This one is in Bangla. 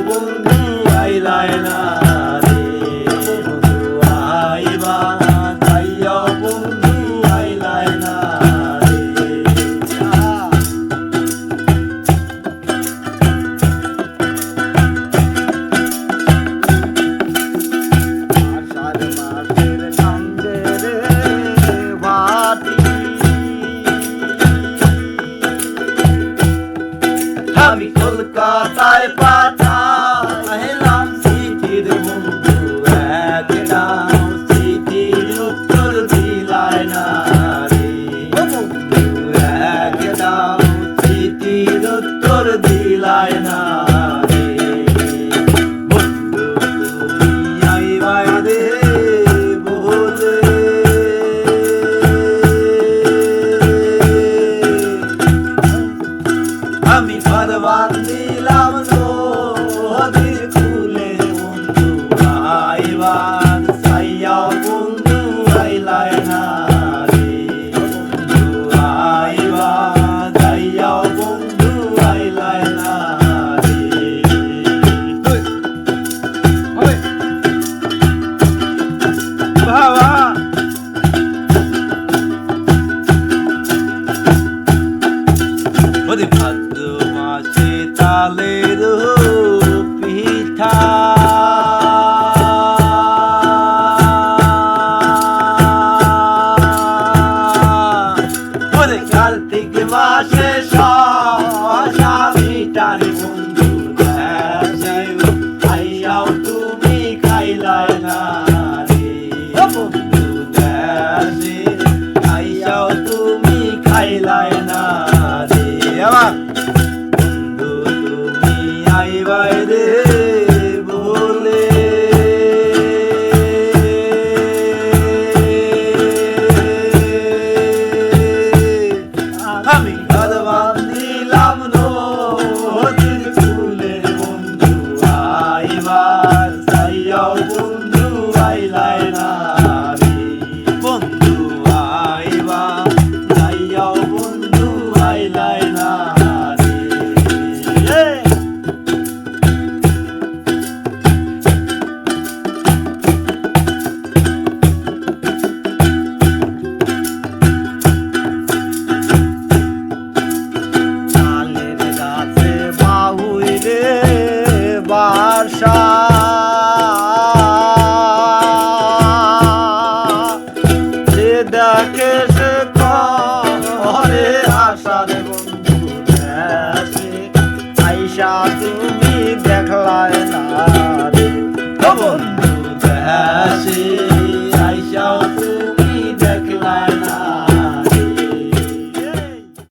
বন্ধু আইলাই না রে বন্ধু আইবা যাইও বন্ধু আইলাই না আমি কলকাতায় পাঠাইলাম চিঠির বন্ধু একটা চিঠির উত্তর দিলাই না রে বন্ধু একটা চিঠির উত্তর দিলাই না রে বন্ধু তুমি আইবাই রে বলে আমি ঘর বান্ধিলাম নদীর কূলে বন্ধু আইবার চাইয়াও বন্ধু আইলাই না রে বন্ধু আইবার চাইয়াও বন্ধু আইলাই না রে বাবা ওরে ভাদ্র মাসে তালের পিঠা ওরে কার্তিক মাসে শশা মিঠার বন্ধু দেশে আইয়াও তুমি খাইলাই না রে বন্ধু দেশে আইয়াও তুমি খাইলাই না বন্ধু তুমি আইবাই রে বলে আমি ঘর বান্ধিলাম নদীর কূলে বন্ধু আইবার চাইয়াও বন্ধু আইলাই না রে বন্ধু আইবার চাইয়াও বন্ধু আইলাই না বাসা যে দেখে সে করে আশার বন্ধু আইসা